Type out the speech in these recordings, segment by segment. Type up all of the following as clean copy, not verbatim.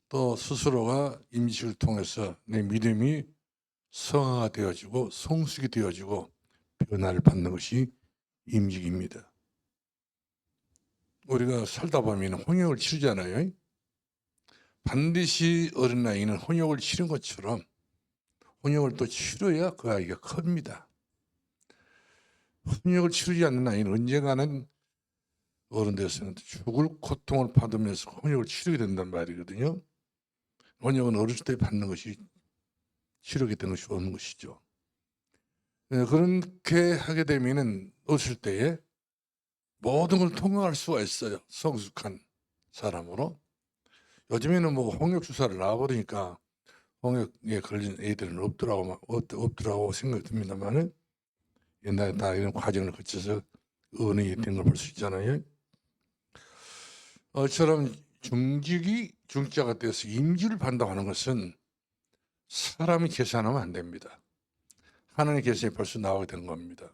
또 스스로가 임직을 통해서 내 믿음이 성화가 되어지고 성숙이 되어지고 변화를 받는 것이 임직입니다. 우리가 살다 보면 혼역을 치르잖아요. 반드시 어린 아이는 혼역을 치른 것처럼 혼역을 또 치러야 그 아이가 큽니다. 혼역을 치르지 않는 아이는 언젠가는 어른 되어서는 죽을 고통을 받으면서 혼역을 치르게 된단 말이거든요. 혼역은 어렸을 때 받는 것이 치르게 되는 것이 없는 것이죠. 그렇게 하게 되면은 어렸을 때에 모든 걸 통과할 수가 있어요. 성숙한 사람으로. 요즘에는 뭐 홍역 주사를 놔버리니까 홍역에 걸린 애들은 없더라고 생각이 듭니다만은 옛날에 다 이런 과정을 거쳐서 은행이 된 걸 볼 수 있잖아요. 저처럼 중직이 중자가 되어서 임직을 받는다고 하는 것은 사람이 계산하면 안 됩니다. 하나님의 계산이 벌써 나오게 되는 겁니다.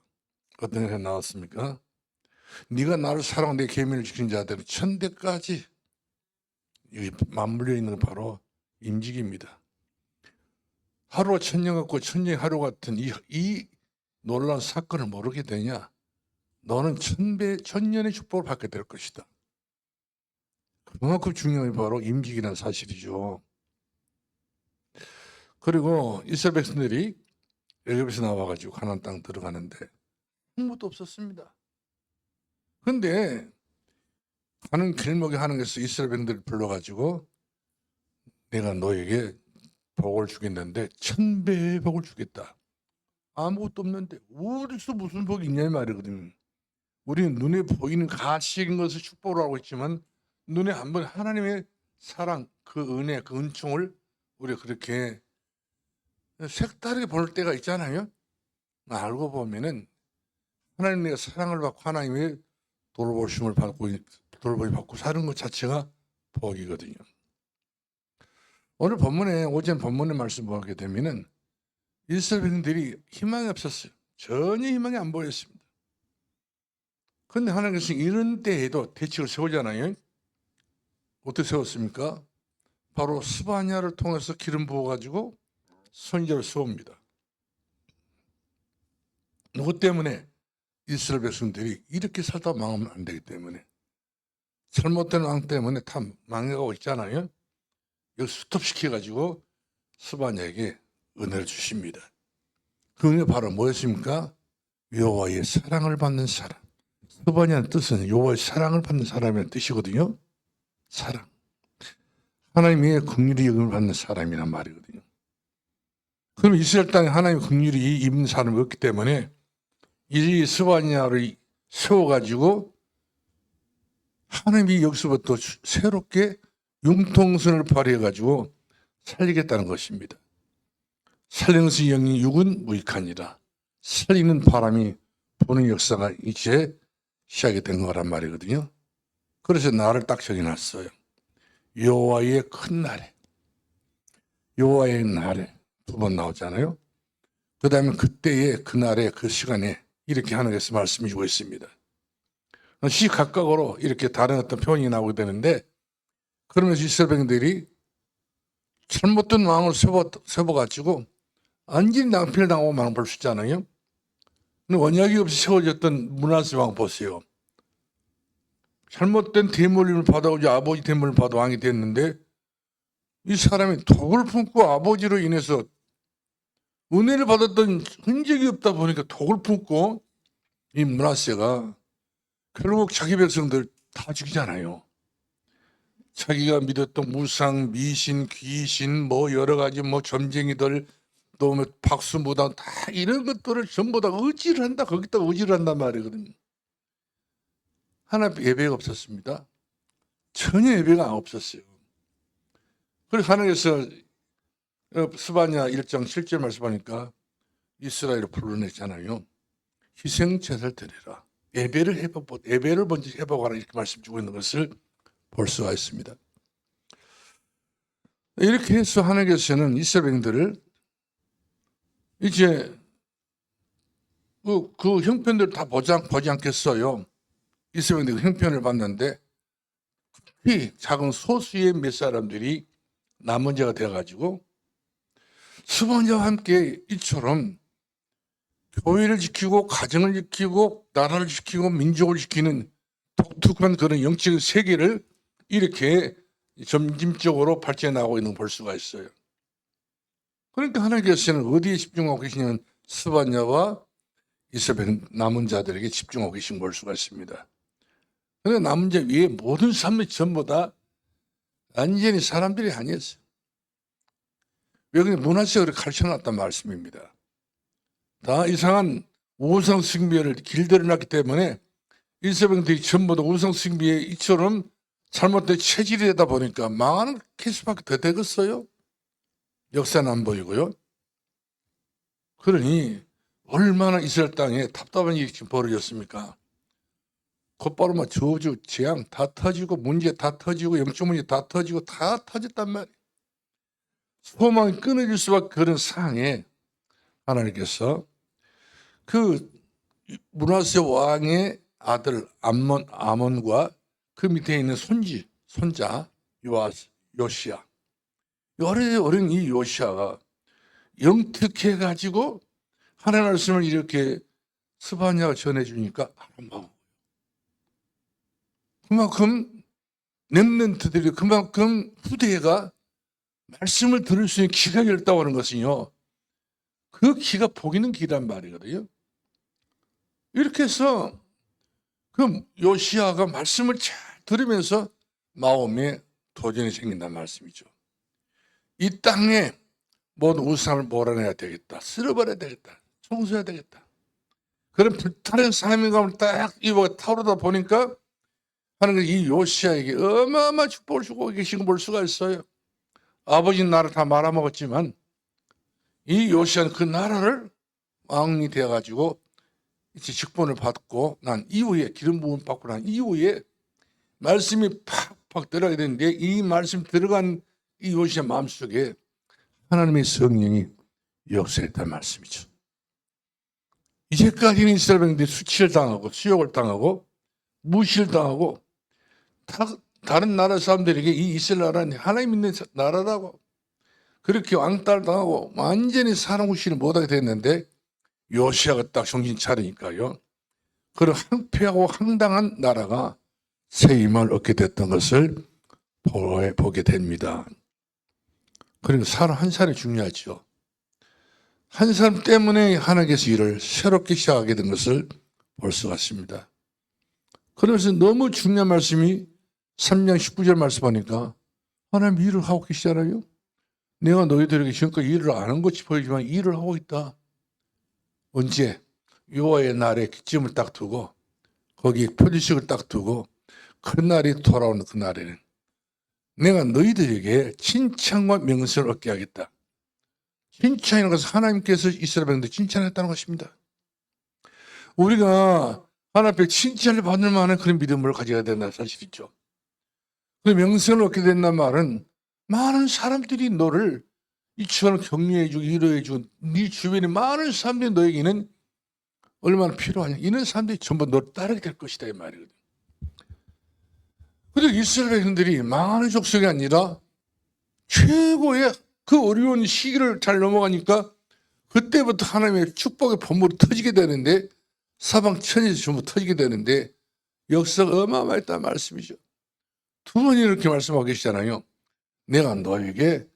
어떤 계산 나왔습니까? 네가 나를 사랑하고 내 계명을 지키는 자들은 천대까지 맞물려 있는 건 바로 임직입니다. 하루가 천년 같고 천년이 하루 같은 이 놀라운 사건을 모르게 되냐? 너는 천년의 축복을 받게 될 것이다. 그만큼 중요한 게 바로 임직이라는 사실이죠. 그리고 이스라엘 백성들이 애굽에서 나와가지고 가나안 땅 들어가는데 아무것도 없었습니다. 그런데 가는 길목에 하나님께서 이스라엘 백성들을 불러가지고 내가 너에게 복을 주겠는데 1000배의 복을 주겠다. 아무것도 없는데 어디서 무슨 복이 있냐 이 말이거든요. 우리는 눈에 보이는 가시적인 것을 축복을 하고 있지만 눈에 안 보이는 하나님의 사랑, 그 은혜, 그 은총을 우리가 그렇게 색다르게 볼 때가 있잖아요. 알고 보면은 하나님 내가 사랑을 받고 하나님의 돌보심을 받고 사는 것 자체가 복이거든요. 오늘 본문에 오전 본문의 말씀 보게 되면은 이스라엘 백성들이 희망이 없었어요. 전혀 희망이 안 보였습니다. 그런데 하나님께서 이런 때에도 대책을 세우잖아요. 어떻게 세웠습니까? 바로 스바냐를 통해서 기름 부어가지고 선지자를 세웁니다. 누구 때문에? 이스라엘 백성들이 이렇게 살다 망하면 안 되기 때문에. 잘못된 왕 때문에 다 망해가고 있잖아요. 이걸 스톱시켜가지고 스바냐에게 은혜를 주십니다. 그 은혜 바로 뭐였습니까? 여호와의 사랑을 받는 사람. 스바냐는 뜻은 여호와의 사랑을 받는 사람이라는 뜻이거든요. 사랑. 하나님의 긍휼히 여김을 받는 사람이란 말이거든요. 그럼 이스라엘 땅에 하나님의 긍휼이 입는 사람이 없기 때문에 이 스바냐를 세워가지고 하나님이 여기서부터 새롭게 융통성을 발휘해가지고 살리겠다는 것입니다. 살리는 것이 영이 육은 무익하니라. 살리는 바람이 부는 역사가 이제 시작이 된 거란 말이거든요. 그래서 날을 딱 정해놨어요. 여호와의 큰 날에, 여호와의 날에 두 번 나오잖아요. 그 다음에 그때에 그날에 그 시간에 이렇게 하나님께서 말씀해 주고 있습니다. 시각각으로 이렇게 다른 어떤 표현이 나오게 되는데 그러면서 이스라엘 백성들이 잘못된 왕을 세워가지고 완전히 낭패를 당하고 마는 볼 수 있잖아요. 근데 원약이 없이 세워졌던 므낫세 왕 보세요. 잘못된 대물림을 받아오지 아버지 대물림을 받아 왕이 됐는데 이 사람이 독을 품고 아버지로 인해서 은혜를 받았던 흔적이 없다 보니까 독을 품고 이 므낫세가 결국 자기 백성들 다 죽이잖아요. 자기가 믿었던 무상, 미신, 귀신, 뭐 여러 가지 뭐 점쟁이들 또 뭐 박수무당 다 이런 것들을 전부 다 의지를 한다. 거기다 의지를 한단 말이거든요. 하나님 예배가 없었습니다. 전혀 예배가 없었어요. 그래서 하나님께서 스바냐 1장 7절 말씀하니까 이스라엘을 불러냈잖아요. 희생제사를 드리라. 예배를 먼저 해보거라 이렇게 말씀 주고 있는 것을 볼 수가 있습니다. 이렇게 해서 하나님께서는 이스라엘 백성들을 이제 그 형편들 다 보지 않겠어요. 이스라엘 백성들이 형편을 봤는데 특히 작은 소수의 몇 사람들이 남은 자가 되어가지고 스바냐와 함께 이처럼 교회를 지키고 가정을 지키고 나라를 지키고 민족을 지키는 독특한 그런 영적 세계를 이렇게 점진적으로 발전하고 있는 걸 볼 수가 있어요. 그러니까 하나님께서는 어디에 집중하고 계시냐면 스바냐와 이스라엘 남은 자들에게 집중하고 계신 걸 볼 수가 있습니다. 그런데 남은 자 위에 모든 삶이 전부 다 완전히 사람들이 아니었어요. 왜 그냥 문화적으로 가르쳐놨단 말씀입니다. 다 이상한 우상 숭배를 길들여놨기 때문에 이스라엘들이 전부 다 우상 숭배에 이처럼 잘못된 체질이 되다 보니까 망하는 케이스밖에 더 되겠어요? 역사는 안 보이고요. 그러니 얼마나 이스라엘 땅에 답답한 일이 지금 벌어졌습니까? 곧바로 저주, 재앙 다 터지고 문제 다 터지고 영적 문제 다 터지고 다 터졌단 말이에요. 소망이 끊어질 수밖에 그런 상황에 하나님께서 그 므낫세 왕의 아들 아몬과 그 밑에 있는 손자 요시야. 어린 이 요시야가 영특해가지고 하나님의 말씀을 이렇게 스바냐가 전해주니까 그만큼 렘넌트들이 그만큼 후대가 말씀을 들을 수 있는 귀가 열다고 하는 것은요. 그 귀가 보이는 귀란 말이거든요. 이렇게 해서 그 요시야가 말씀을 잘 들으면서 마음에 도전이 생긴다는 말씀이죠. 이 땅에 모든 우상을 몰아내야 되겠다. 쓸어버려야 되겠다. 청소해야 되겠다. 그런 불타는 사명감을 딱 입어 타오르다 보니까 하나님께서 이 요시야에게 어마어마한 축복을 주고 계신 걸 볼 수가 있어요. 아버지 나라를 다 말아먹었지만 이 요시야는 그 나라를 왕이 되어가지고 이제 직분을 받고 난 이후에 기름 부음 받고 난 이후에 말씀이 팍팍 들어가게 되는데 이 말씀 들어간 이 요시야 마음속에 하나님의 성령이 역사했다는 말씀이죠. 이제까지는 이스라엘 백성들이 수치를 당하고 수욕을 당하고 무시를 당하고 다른 나라 사람들에게 이 이스라엘 나라는 하나님 있는 나라라고 그렇게 왕따를 당하고 완전히 사람 구실을 못하게 됐는데 요시야가 딱 정신 차리니까요. 그런 황폐하고 황당한 나라가 새 힘을 얻게 됐던 것을 보게 됩니다. 그러니까 사람 한 사람이 중요하죠. 한 사람 때문에 하나님께서 일을 새롭게 시작하게 된 것을 볼 수가 있습니다. 그래서 너무 중요한 말씀이 3장 19절 말씀하니까 하나님 일을 하고 계시잖아요. 내가 너희들에게 지금까지 일을 안 한 것이 보이지만 일을 하고 있다. 언제? 여호와의 날에 기점을 딱 두고 거기에 표지식을 딱 두고 그 날이 돌아오는 그 날에는 내가 너희들에게 칭찬과 명성을 얻게 하겠다. 칭찬이라는 것은 하나님께서 이스라엘 백성들 칭찬했다는 것입니다. 우리가 하나님 앞에 칭찬을 받을 만한 그런 믿음을 가져야 된다는 사실이죠. 그 명성을 얻게 된다는 말은 많은 사람들이 너를 이처럼 격려해주고 위로해주고 네 주변에 많은 사람들이 너에게는 얼마나 필요하냐. 이런 사람들이 전부 너를 따르게 될 것이다 이 말이거든. 그런데 이스라엘 백성들이 망하는 족속이 아니라 최고의 그 어려운 시기를 잘 넘어가니까 그때부터 하나님의 축복의 본물이 터지게 되는데 사방 천에서 전부 터지게 되는데 역사가 어마어마했다는 말씀이죠. 두 번이 이렇게 말씀하고 계시잖아요. 내가 너에게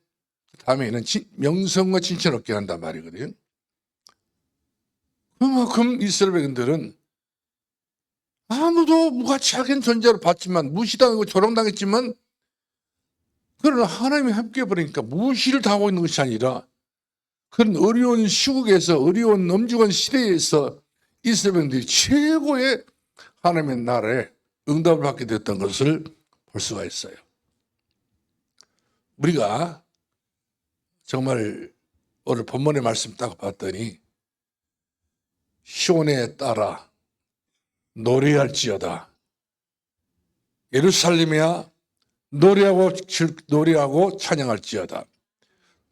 다음에는 명성과 칭찬을 얻게 한단 말이거든요. 그만큼 이스라엘 백성들은 아무도 무가치하게 존재로 봤지만 무시당하고 조롱당했지만 그러나 하나님이 함께 해버리니까 무시를 당하고 있는 것이 아니라 그런 어려운 시국에서 어려운 엄중한 시대에서 이스라엘 백성들이 최고의 하나님의 나라에 응답을 받게 됐던 것을 볼 수가 있어요. 우리가 정말 오늘 본문의 말씀 딱 봤더니 시온에 따라 노래할지어다. 예루살렘이야 노래하고 찬양할지어다.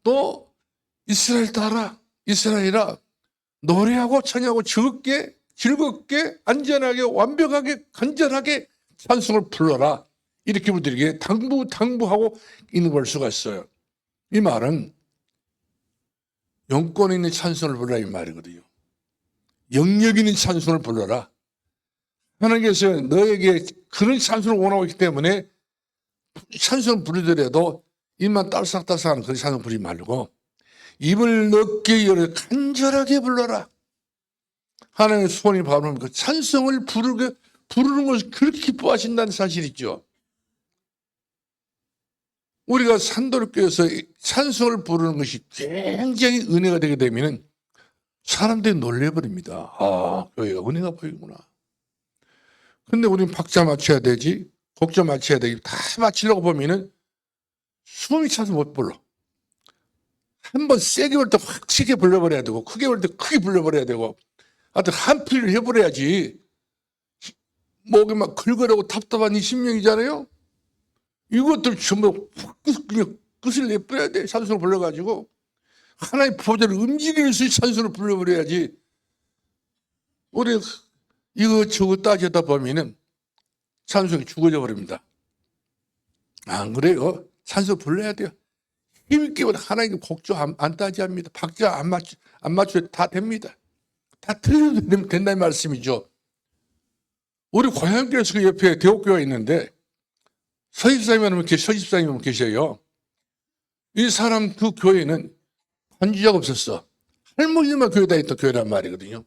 또 이스라엘 따라 이스라엘아 노래하고 찬양하고 즐겁게 안전하게 완벽하게 간절하게 찬송을 불러라. 이렇게 우리에게 당부하고 있는 걸 수가 있어요. 이 말은 영권 있는 찬송을 불러라 이 말이거든요. 영역 있는 찬송을 불러라. 하나님께서 너에게 그런 찬송을 원하고 있기 때문에 찬송을 부르더라도 입만 딸싹딸싹하는 그런 찬송 부르지 말고 입을 넓게 열어 간절하게 불러라. 하나님의 소원이 바로 그 찬송을 부르는 것을 그렇게 기뻐하신다는 사실이죠. 우리가 산도교에서 찬송을 부르는 것이 굉장히 은혜가 되게 되면 사람들이 놀래버립니다. 아, 교회가 은혜가 보이구나. 근데 우리는 박자 맞춰야 되지, 곡자 맞춰야 되지, 다 맞추려고 보면은 숨이 차서 못 불러. 한번 세게 불 때 확 세게 불러버려야 되고, 크게 불 때 크게 불러버려야 되고, 하여튼 한 필을 해버려야지. 목이 막 걸걸하고 답답한 이 심령이잖아요. 이것들 전부 그냥 끝을 내버려야 돼. 찬송을 불러가지고 하나의 보좌를 움직일 수 있는 찬송을 불러버려야지. 우리 이것저것 따지다 보면은 찬송이 죽어져 버립니다. 안 그래요? 찬송 불러야 돼요. 힘있게 하나님 곡조 안 따지합니다. 박자 안 맞춰도 다 됩니다. 다 틀려도 된다는 말씀이죠. 우리 고향교회에서 그 옆에 대옥교회가 있는데 서집사님은 계셔요. 이 사람 그 교회는 반주자가 없었어. 할머니만 교회 다녔던 교회란 말이거든요.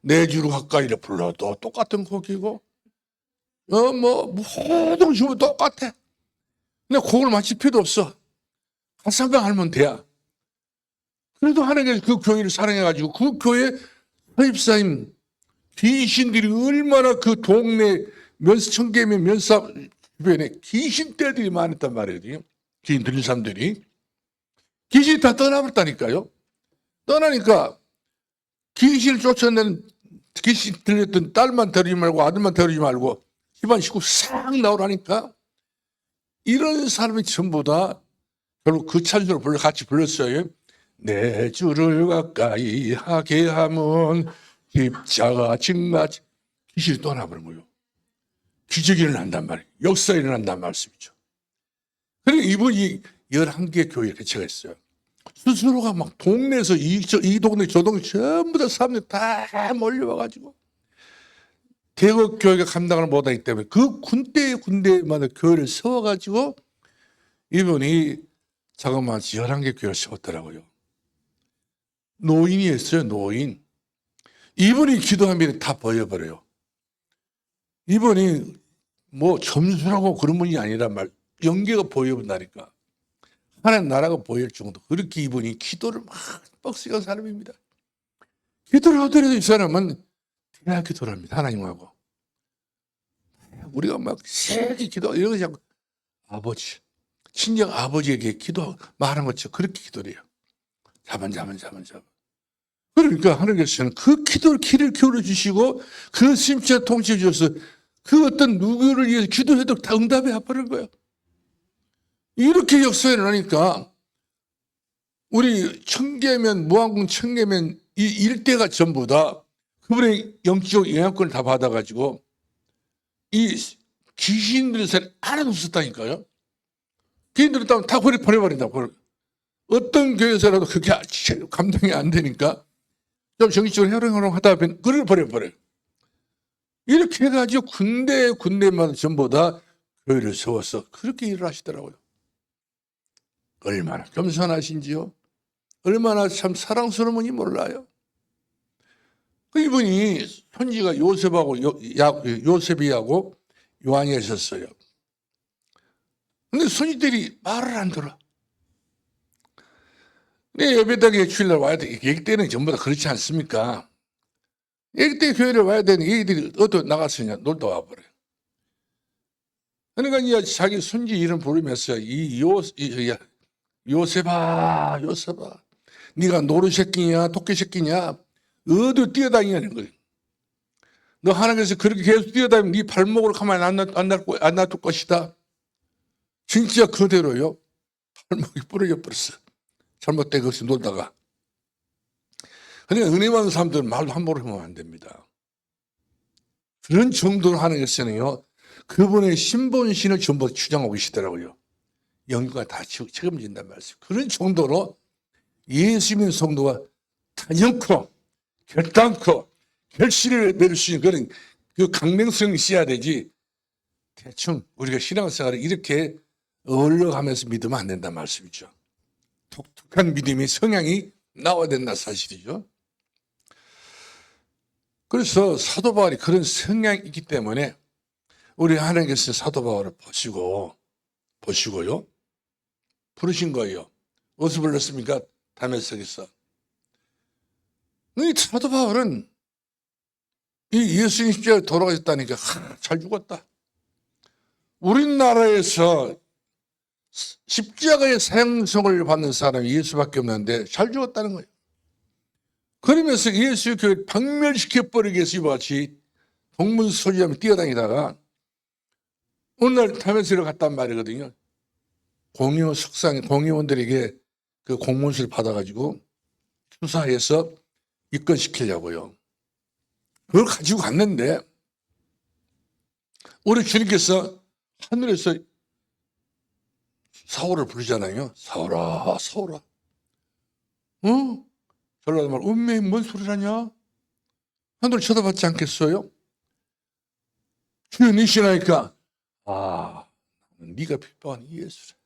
내 주로 가까이를 불러도 똑같은 곡이고, 모든 주문 똑같아. 근데 곡을 맞출 필요도 없어. 가사만 하면 돼야. 그래도 하나님께서 그 교회를 사랑해가지고 그 교회 서집사님 귀신들이 얼마나 그 동네 청계면 면사 주변에 귀신떼들이 많았단 말이거든요. 귀신 들린 사람들이. 귀신이 다 떠나버렸다니까요. 떠나니까 귀신을 쫓아내는 귀신 들렸던 딸만 데리지 말고 아들만 데리지 말고 집안 식구 싹 나오라니까 이런 사람이 전부 다 결국 그 찬송을 같이 불렀어요. 내 주를 가까이 하게 하면 십자가 증마치 귀신이 떠나버린 거예요. 기적이 일어난단 말이에요. 역사 일어난단 말씀이죠. 그리고 이분이 11개 교회 개최가 있어요. 스스로가 막 동네에서 이 동네 저 동네 전부 다 사람들이 다 몰려와가지고 대거 교회가 감당을 못하기 때문에 그 군데마다 교회를 세워가지고 이분이 자그마치 11개 교회를 세웠더라고요. 노인이었어요. 노인. 이분이 기도하면 다 보여버려요. 이분이 뭐 점수라고 그런 분이 아니란 말, 연계가 보여본다니까. 하나님 나라가 보일 정도. 그렇게 이분이 기도를 막 뻑시간 사람입니다. 기도를 하더라도 이 사람은 대학 기도를 합니다. 하나님하고. 우리가 막 세게 기도하고 이런 것이 아버지, 친정 아버지에게 기도 말한 것처럼 그렇게 기도를 해요. 자만. 그러니까 하나님께서는 그 기도를 길을 기울여 주시고 그 심지어 통치해 주셔서 그 어떤 누구를 위해서 기도해도 다 응답이 와버린 거예요. 이렇게 역사에 일어나니까 우리 청계면, 무안궁 청계면 이 일대가 전부 다 그분의 영적 영향권을 다 받아가지고 이 귀신들의 살 하나도 없었다니까요. 귀신들은 다 버려버린다고. 어떤 교회에서라도 그게 감당이 안 되니까 좀 정신적으로 해롱해롱 하다 보면 그걸 버려버려요. 이렇게 해가지고 군데마다 전부 다 교회를 세워서 그렇게 일을 하시더라고요. 얼마나 겸손하신지요. 얼마나 참 사랑스러운 분이 몰라요. 이분이 손지가 요셉이하고 요한이 있었어요. 근데 손지들이 말을 안 들어. 근데 예배당에 주일날 와야 돼. 얘기 때는 전부 다 그렇지 않습니까? 얘기 때 교회를 와야 되는 얘기들이 어디 나갔으냐 놀다 와버려요. 그러니까 이제 자기 손지 이름 부르면서 요셉아, 네가 노루 새끼냐 토끼 새끼냐 어디 뛰어다니냐는 거예요. 너 하나님께서 그렇게 계속 뛰어다니면 네 발목을 가만히 안 놔둘 것이다. 진짜 그대로요. 발목이 부러져 버렸어. 잘못된 것이 놀다가. 그러니까 은혜 많은 사람들은 말도 함부로 하면 안 됩니다. 그런 정도로 하나님께서는요. 그분의 신본신을 전부 주장하고 계시더라고요. 영구가 다 책임진단 말이에요. 그런 정도로 예수 믿는 성도가 단연코 결단코 결실을 맺을 수 있는 그런 그 강명성이 있어야 되지, 대충 우리가 신앙생활을 이렇게 어울려가면서 믿으면 안 된단 말씀이죠. 독특한 믿음의 성향이 나와야 된다 사실이죠. 그래서 사도 바울이 그런 성향이 있기 때문에 우리 하나님께서 사도 바울을 보시고요 부르신 거예요. 어디서 불렀습니까? 다메섹에서. 이 사도 바울은 이 예수님 십자가에 돌아가셨다니까 잘 죽었다. 우리나라에서 십자가의 사형성을 받는 사람이 예수밖에 없는데 잘 죽었다는 거예요. 그러면서 예수 교회를 박멸시켜버리기 위해서 이와 같이 동문서지하며 뛰어다니다가 어느 날 다메섹으로 갔단 말이거든요. 공의원들에게 그 공문서를 받아가지고 수사해서 입건시키려고요. 그걸 가지고 갔는데 우리 주님께서 하늘에서 사울을 부르잖아요. 사울아, 사울아. 전라도 말 운명이 뭔 소리라냐? 하늘 쳐다봤지 않겠어요? 주여 니시나니까 네가 필요한 예수라.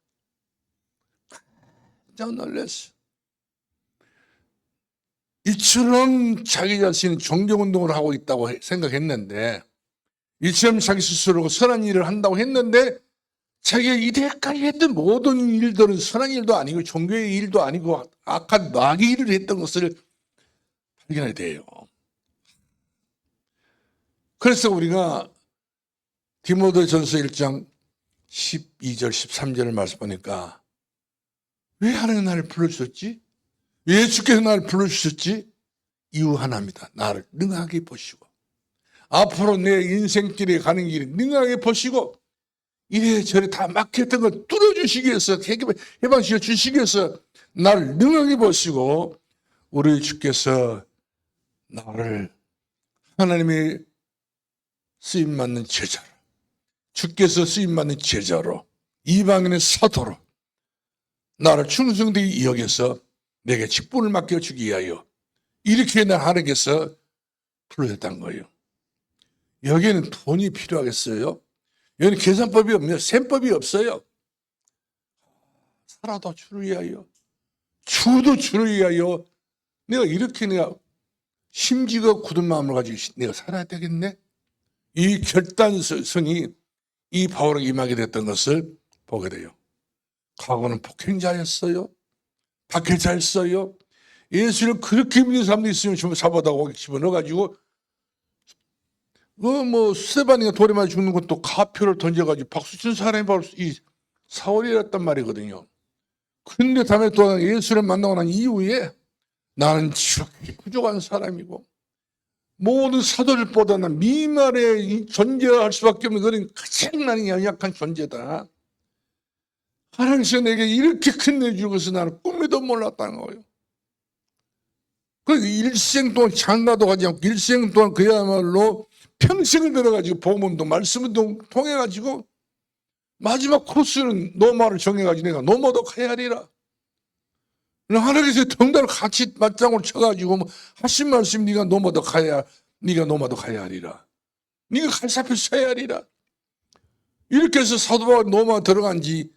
깜짝 놀랐어. 이처럼 자기 자신이 종교운동을 하고 있다고 생각했는데, 이처럼 자기 스스로 선한 일을 한다고 했는데, 자기가 이때까지 했던 모든 일들은 선한 일도 아니고 종교의 일도 아니고 악한 마귀 일을 했던 것을 발견해야 돼요. 그래서 우리가 디모데전서 1장 12절 13절을 말씀하니까 왜 하나님 나를 불러주셨지? 왜 주께서 나를 불러주셨지? 이유 하나입니다. 나를 능하게 보시고 앞으로 내 인생길에 가는 길을 능하게 보시고 이래저래 다 막혔던 걸 뚫어주시기 위해서, 해방시켜 주시기 위해서 나를 능하게 보시고 우리 주께서 나를 하나님의 쓰임받는 제자로, 주께서 쓰임받는 제자로, 이방인의 사도로 나를 충성되게 여겨서 내게 직분을 맡겨주기 위하여 이렇게 날 하나님께서 불러줬다는 거예요. 여기에는 돈이 필요하겠어요? 여기는 계산법이 없네요. 셈법이 없어요. 살아도 주를 위하여, 죽어도 주를 위하여 내가 이렇게 심지가 굳은 마음을 가지고 내가 살아야 되겠네? 이 결단성이 이 바울에게 임하게 됐던 것을 보게 돼요. 과거는 폭행자였어요. 박해자였어요. 예수를 그렇게 믿는 사람들이 있으면 잡아다 집어넣어가지고 스테반이가 돌에 맞아 죽는 것도 가표를 던져가지고 박수 친 사람이 바로 이 사울이었단 말이거든요. 그런데 다음에 또 예수를 만나고 난 이후에 나는 지극히 부족한 사람이고 모든 사도들보다는 미말에 존재할 수밖에 없는 그런 가장 나는 연약한 존재다. 하나님께서 내게 이렇게 큰 내 주는 것을 나는 꿈에도 몰랐다는 거예요. 그래서 일생 동안 장가도 가지 않고 일생 동안 그야말로 평생을 들어가지고 복음운동, 말씀운동 통해가지고 마지막 코스는 노마를 정해가지고 내가 노마도 가야 하리라. 하나님께서 정답을 같이 맞장구를 쳐가지고 하신 말씀 네가 노마도 가야 하리라. 네가 갈사표 써야 하리라. 이렇게 해서 사도 바울이 노마 들어간 지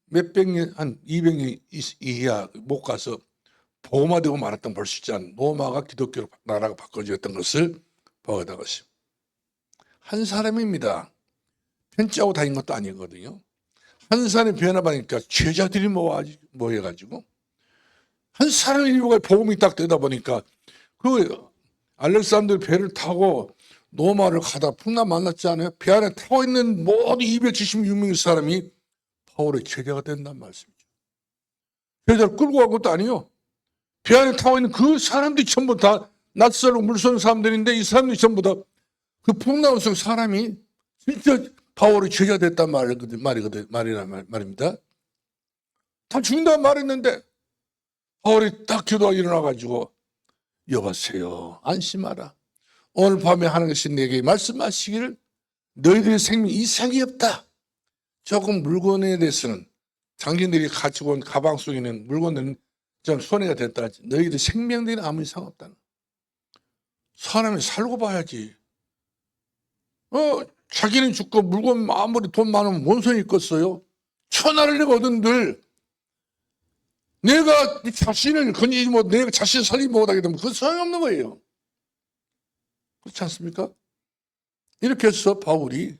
몇백 년, 한 200년 이하 못 가서 복음화되고 말았던 볼 수 있지 않은 로마가 기독교 나라가 바꿔졌던 것을 보게 된 것입니다. 한 사람입니다. 편지하고 다닌 것도 아니거든요. 한 사람이 변화받으니까 제자들이 모여가지고 한 사람의 일부가 복음이 딱 되다 보니까 그 알렉산더 배를 타고 로마를 가다 풍랑 만났지 않아요? 배 안에 타고 있는 모든 276명의 사람이 바울의 제자가 된다는 말씀이죠. 제자를 끌고 간 것도 아니에요. 배 안에 타고 있는 그 사람들이 전부 다 낯설고 물선 사람들인데 이 사람들이 전부 다 그 풍랑을 속 사람이 진짜 바울의 제자 됐단 말입니다. 다 죽는다는 말했는데 바울이 딱 기도하고 일어나가지고 여보세요, 안심하라. 오늘 밤에 하나님께서 내게 말씀하시기를 너희들의 생명 이상이 없다. 조금 물건에 대해서는 장신들이 가지고 온 가방 속에 있는 물건들은 좀 손해가 됐다. 너희들 생명들은 아무 이상 없다는. 사람이 살고 봐야지. 자기는 죽고 물건 아무리 돈 많으면 뭔 손이 있겠어요? 천하를 내가 얻은들 내가 자신을 건지지 못, 내가 자신 살리 못하게 되면 그건 소용없는 거예요. 그렇지 않습니까? 이렇게 해서 바울이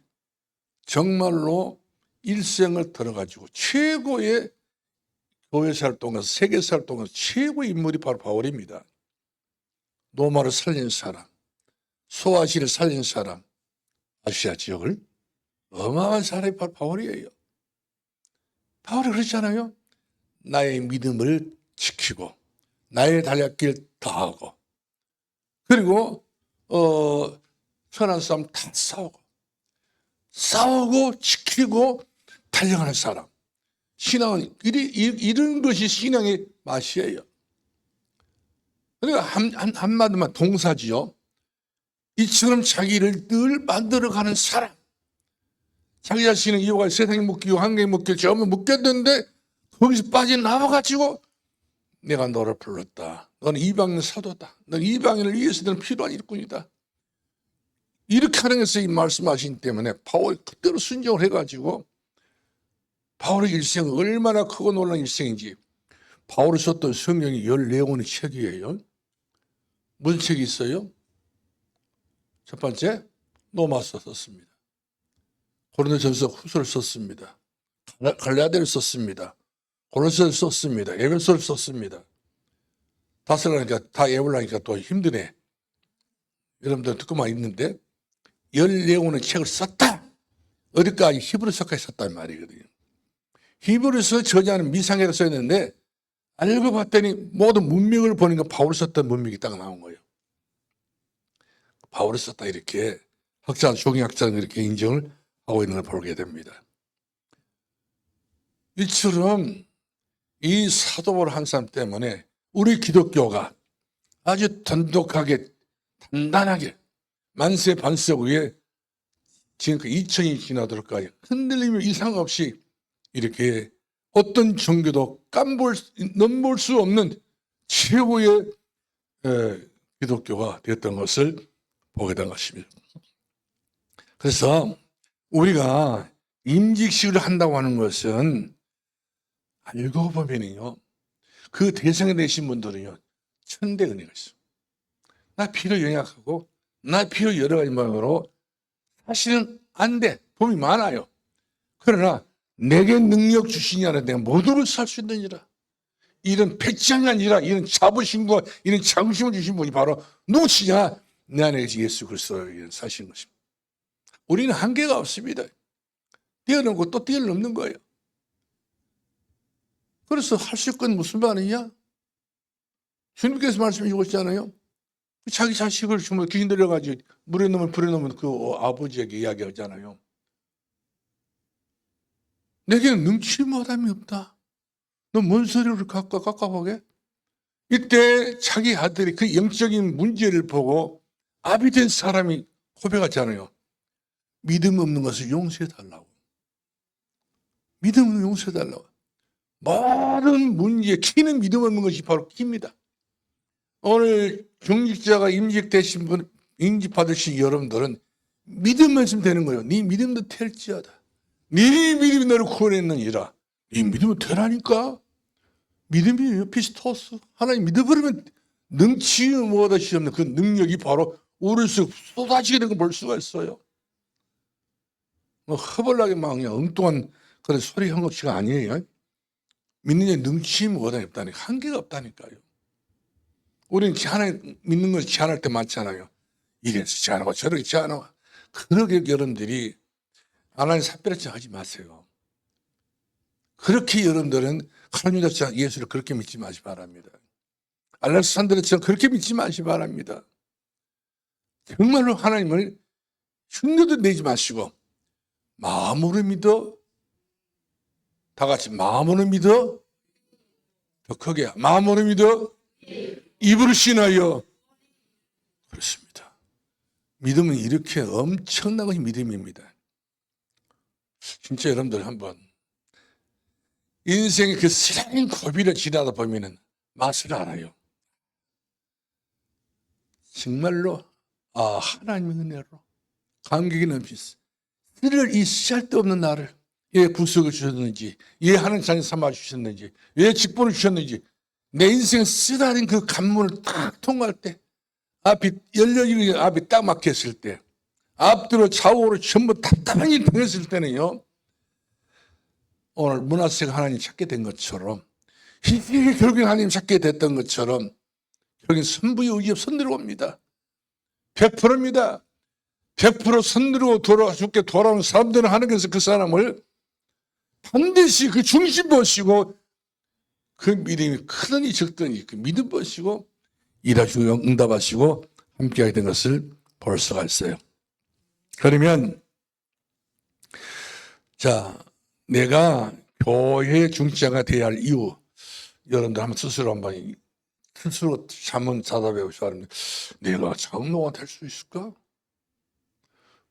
정말로 일생을 들어가지고 최고의 교회사를 통해서 세계사를 통해서 최고의 인물이 바로 바울입니다. 로마를 살린 사람, 소아시를 살린 사람, 아시아 지역을 어마어마한 사람이 바로 바울이에요. 바울이 그렇잖아요. 나의 믿음을 지키고 나의 달려길 다하고 그리고 선한 싸움 다 싸우고 지키고 달려가는 사람. 신앙은 이런 것이 신앙의 맛이에요. 그러니까 한마디만 동사지요. 이처럼 자기를 늘 만들어가는 사람. 자기 자신은 이유가 세상에 묶이고 환경에 묶이고 전부 묶였는데 거기서 빠져나와가지고 내가 너를 불렀다. 너는 이방인 사도다. 너는 이방인을 위해서 너는 필요한 일꾼이다. 이렇게 하는 것을 이 말씀하신 때문에 바울이 그대로 순종을 해가지고 바울의 일생은 얼마나 크고 놀라운 일생인지. 바울이 썼던 성경이 14권의 책이에요. 무슨 책이 있어요? 첫 번째, 로마서 썼습니다. 고린도전서 후서를 썼습니다. 갈라디아를 썼습니다. 고린도서를 썼습니다. 에베소를 썼습니다. 다 쓰려니까 다 외우려니까 또 힘드네. 여러분들 듣고만 있는데 14권의 책을 썼다. 어디까지? 히브리서까지 썼단 말이거든요. 히브리서 저자는 미상해가 써있는데 알고 봤더니 모든 문맥을 보니까 바울이 썼던 문맥이 딱 나온 거예요. 바울이 썼다 이렇게 종이학자는 이렇게 인정을 하고 있는 걸 보게 됩니다. 이처럼 이 사도바울 한 사람 때문에 우리 기독교가 아주 단독하게 단단하게 만세 반석 위에 지금까지 2000이 지나도록까지 흔들림이 이상 없이 이렇게 어떤 종교도 넘볼 수 없는 최고의 기독교가 되었던 것을 보게 된 것입니다. 그래서 우리가 임직식을 한다고 하는 것은 알고 보면요, 그 대상이 되신 분들은요, 천대 은혜가 있어요. 나 필요 연약하고, 나 필요 여러 가지 모양으로 사실은 안 돼. 돈이 많아요. 그러나 내게 능력 주시냐라 내가 모두를 살 수 있느니라. 이런 배짱이 아니라 이런 자부심과 이런 자긍심을 주신 분이 바로 누구시냐? 내 안에 예수 그리스도를 사신 것입니다. 우리는 한계가 없습니다. 뛰어넘고 또 뛰어넘는 거예요. 그래서 할 수 있건 무슨 말이냐? 주님께서 말씀해 주셨잖아요. 자기 자식을 주면 귀신 들려가지고 물에 넣으면 불에 넣으면 그 아버지에게 이야기하잖아요. 내게는 능치 못함이 없다. 너 뭔 소리를 깎아보게? 이때 자기 아들이 그 영적인 문제를 보고 아비 된 사람이 고백하잖아요. 믿음 없는 것을 용서해달라고. 믿음 없는 용서해달라고. 모든 문제의 키는 믿음 없는 것이 바로 키입니다. 오늘 중직자가 임직되신 분, 임직받으신 여러분들은 믿음만 되는 거예요. 네 믿음도 될지어다. 네 믿음이 너를 구원했느니라. 네 믿음은 되라니까. 믿음이에요. 피스토스. 하나님 믿어버리면 능치 못하시 없는 그 능력이 바로 우리에서 쏟아지게 되는 걸 볼 수가 있어요. 허벌나게 막 그냥 엉뚱한 그런 소리 한 것이 아니에요. 믿는 게 능치 못함이 없다니까. 한계가 없다니까요. 우리는 믿는 것을 제한할 때 많잖아요. 이래서 제한하고 저렇게 제한하고. 그러게 여러분들이 하나님 삭별하지 하지 마세요. 그렇게 여러분들은 하나님 자체 예수를 그렇게 믿지 마시 바랍니다. 알렉산드로처럼 그렇게 믿지 마시 바랍니다. 정말로 하나님을 흉내도 내지 마시고 마음으로 믿어. 다 같이 마음으로 믿어. 더 크게 마음으로 믿어. 입으로 신하여. 그렇습니다. 믿음은 이렇게 엄청난 것이 믿음입니다. 진짜 여러분들 한번 인생의 그 쓰라린 고비를 지나다 보면은 맛을 알아요. 정말로 하나님의 은혜로 감격이 넘치서 그를 이 쓸데없는 나를 왜 구속을 주셨는지, 왜 하나님 자녀 삼아 주셨는지, 왜 직분을 주셨는지, 내 인생 쓰라린 그 관문을 딱 통과할 때, 앞이 열려지는 앞이 딱 막혔을 때, 앞뒤로 좌우로 전부 답답하니 당했을 때는요, 오늘 문화세가 하나님 찾게 된 것처럼, 이게 결국엔 하나님 찾게 됐던 것처럼, 결국엔 선부의 의지에 손들어옵니다. 100%입니다. 100% 손들고 죽게 돌아오는 사람들은 하나님께서 그 사람을 반드시 그 중심 보시고 그 믿음이 크더니 적더니 그 믿음 보시고 일하시고 응답하시고 함께하게 된 것을 볼 수가 있어요. 그러면 자, 내가 교회 중직자가 되어야 할 이유, 여러분들 한번 스스로 한번 자답해 보시기 바랍니다. 내가 장로가 될 수 있을까?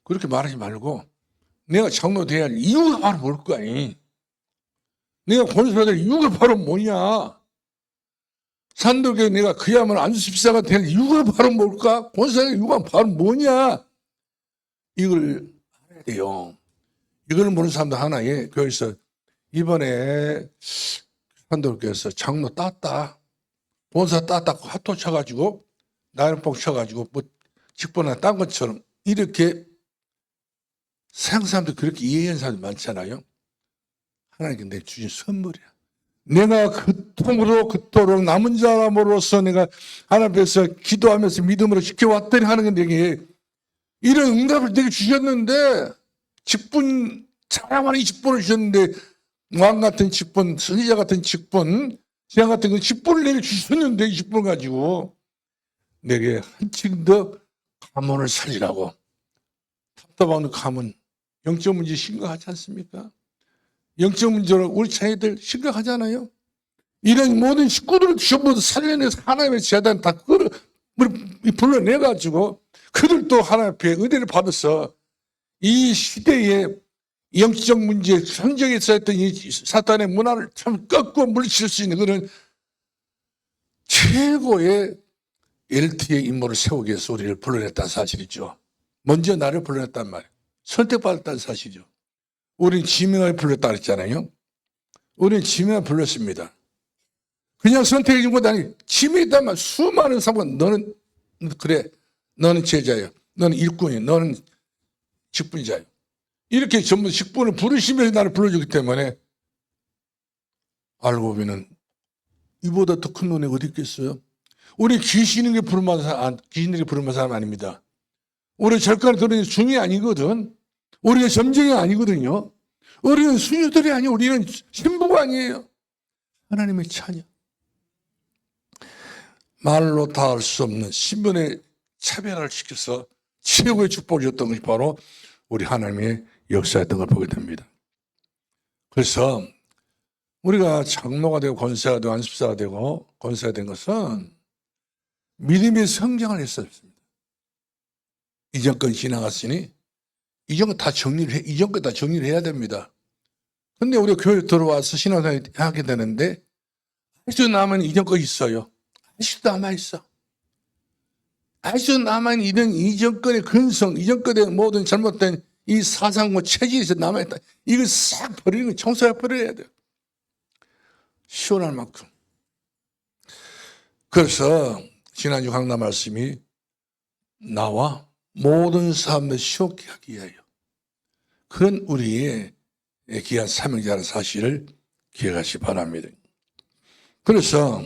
그렇게 말하지 말고 내가 장로 되어야 할 이유가 바로 뭘까? 내가 권사가 될 이유가 바로 뭐냐? 산도교회 내가 그야말로 안수집사가 될 이유가 바로 뭘까? 권사의 이유가 바로 뭐냐? 이걸 알아야 돼요. 이걸 모르는 사람도 하나에 교회에서 이번에 산도교회에서 장로 땄다. 본사 땄다고 핫토 쳐가지고 나름뽕 쳐가지고 뭐 직분 하나 딴 것처럼 이렇게 세상 사람들 그렇게 이해하는 사람들 많잖아요. 하나님께 내 주신 선물이야. 내가 그토록 남은 사람으로서 내가 하나님 앞에서 기도하면서 믿음으로 지켜왔더니 하나님 내게 이런 응답을 내게 주셨는데 직분, 자랑하는 이 직분을 주셨는데 왕 같은 직분, 선지자 같은 직분, 제왕 같은 그 직분을 내게 주셨는데 이 직분을 가지고 내게 한층 더 가문을 살리라고. 답답한 가문, 영적 문제 심각하지 않습니까? 영적 문제로 우리 자녀들 심각하잖아요. 이런 모든 식구들을 전부 살려내서 하나님의 재단 다 불러내가지고 그들도 하나님 앞에 은혜를 받아서 이 시대에 영적 문제, 현장에 있었던 이 사탄의 문화를 참 꺾고 물리칠 수 있는 그런 최고의 LT의 임무를 세우기 위해서 우리를 불러냈다는 사실이죠. 먼저 나를 불러냈단 말이에요. 선택받았다는 사실이죠. 우리는 지명을 불렀다 그랬잖아요. 우리는 지명을 불렀습니다. 그냥 선택해 준 것도 아니고 지명했단 말. 수많은 사람은 너는 그래, 너는 제자야, 너는 일꾼이야, 너는 직분자야. 이렇게 전부 직분을 부르시면서 나를 불러주기 때문에 알고 보면 이보다 더 큰 은혜가 어디 있겠어요? 우리 귀신에게 부르면 사람 아닙니다. 우리 절간에 들어있는 중이 아니거든. 우리가 점쟁이 아니거든요. 우리는 수녀들이 아니에요. 우리는 신부가 아니에요. 하나님의 자녀. 말로 다 할 수 없는 신분의 차별화를 시켜서 최고의 축복을 줬던 것이 바로 우리 하나님의 역사였던 걸 보게 됩니다. 그래서 우리가 장로가 되고 권사가 되고 안수사가 되고 권사가 된 것은 믿음의 성장을 했었습니다. 이전 건 지나갔으니 이전 거 다 정리를 해야 됩니다. 근데 우리가 교회 들어와서 신앙생활 하게 되는데 아직도 남은 이전 거 있어요. 아직도 남아있어. 아직도 남아있는 이전 건의 근성, 이전 건의 모든 잘못된 이 사상과 체질에서 남아있다. 이걸 싹 버리는 거, 청소해 버려야 돼요. 시원할 만큼. 그래서 지난주 강단 말씀이 나와 모든 사람들 시원케 하기 위하여 그런 우리의 귀한 사명자라는 사실을 기억하시기 바랍니다. 그래서